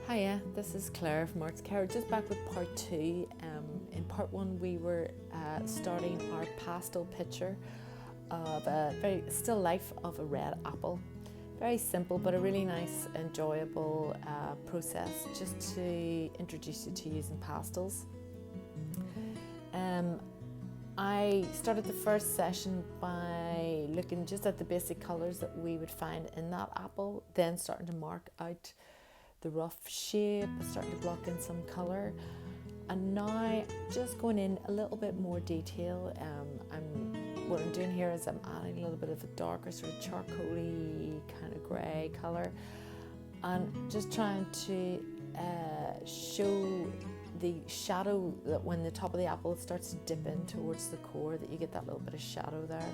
Hiya, this is Clare from Arts Care, just back with part two. In part one, we were starting our pastel picture of a very still life of a red apple. Very simple, but a really nice, enjoyable process just to introduce you to using pastels. I started the first session by looking just at the basic colours that we would find in that apple, then starting to mark out the rough shape, starting to block in some colour, and now just going in a little bit more detail. What I'm doing here is I'm adding a little bit of a darker sort of charcoaly kind of grey colour, and just trying to show the shadow that when the top of the apple starts to dip in towards the core, that you get that little bit of shadow there.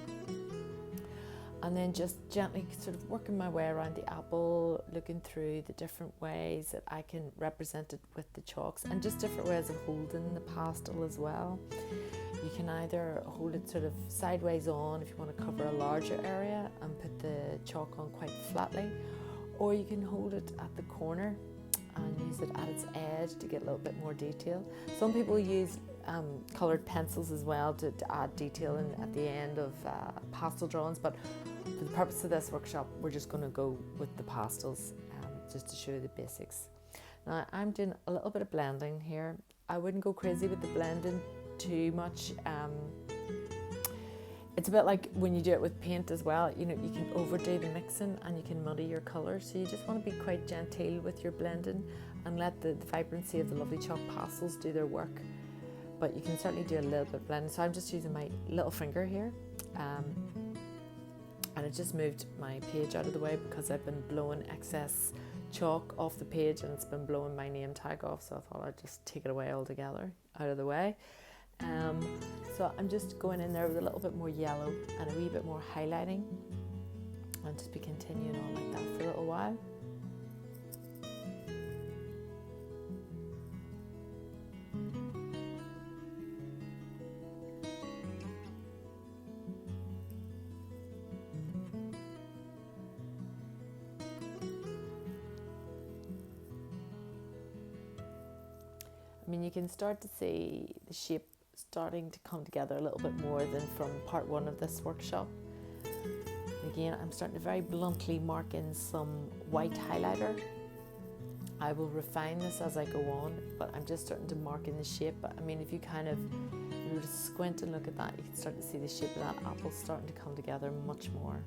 And then just gently sort of working my way around the apple, looking through the different ways that I can represent it with the chalks, and just different ways of holding the pastel as well. You can either hold it sort of sideways on if you want to cover a larger area and put the chalk on quite flatly, or you can hold it at the corner and use it at its edge to get a little bit more detail. Some people use coloured pencils as well to add detail in at the end of pastel drawings, but for the purpose of this workshop we're just going to go with the pastels, just to show you the basics. Now I'm doing a little bit of blending here. I wouldn't go crazy with the blending too much. It's a bit like when you do it with paint as well, you know, you can overdo the mixing and you can muddy your colours, so you just want to be quite genteel with your blending and let the vibrancy of the lovely chalk pastels do their work. But you can certainly do a little bit of blending. So I'm just using my little finger here, and I just moved my page out of the way because I've been blowing excess chalk off the page and it's been blowing my name tag off, so I thought I'd just take it away altogether, out of the way. So I'm just going in there with a little bit more yellow and a wee bit more highlighting, and just be continuing on like that for a little while. I mean, you can start to see the shape starting to come together a little bit more than from part one of this workshop. Again, I'm starting to very bluntly mark in some white highlighter. I will refine this as I go on, but I'm just starting to mark in the shape. But I mean, if you were to squint and look at that, you can start to see the shape of that apple starting to come together much more.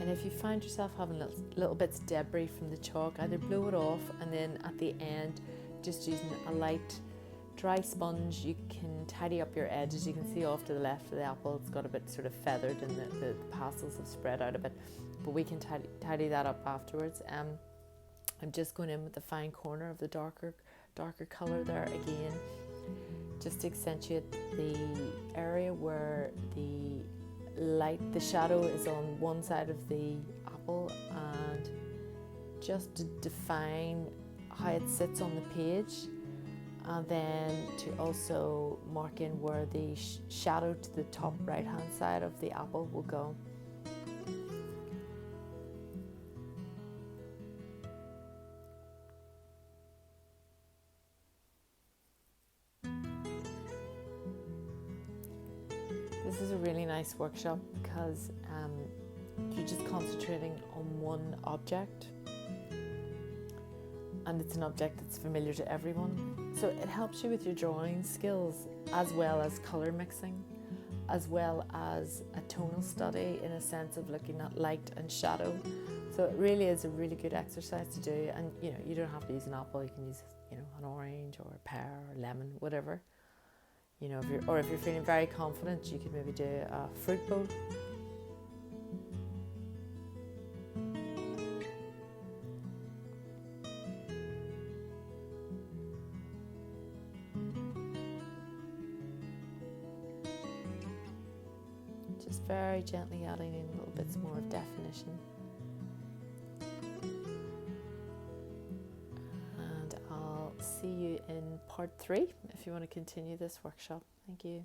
And if you find yourself having little bits of debris from the chalk, either blow it off, and then at the end, just using a light dry sponge, you can tidy up your edges. You can see off to the left of the apple, it's got a bit sort of feathered and the pastels have spread out a bit, but we can tidy that up afterwards. I'm just going in with the fine corner of the darker colour there again, just to accentuate the area where the shadow is on one side of the apple, and just to define how it sits on the page, and then to also mark in where the shadow to the top right hand side of the apple will go. This is a really nice workshop because you're just concentrating on one object, and it's an object that's familiar to everyone. So it helps you with your drawing skills, as well as colour mixing, as well as a tonal study in a sense of looking at light and shadow. So it really is a really good exercise to do, and you know, you don't have to use an apple, you can use, you know, an orange or a pear or lemon, whatever. You know, if you're feeling very confident, you could maybe do a fruit bowl. Just very gently adding in little bits more of definition. And I'll see you in part 3 if you want to continue this workshop. Thank you.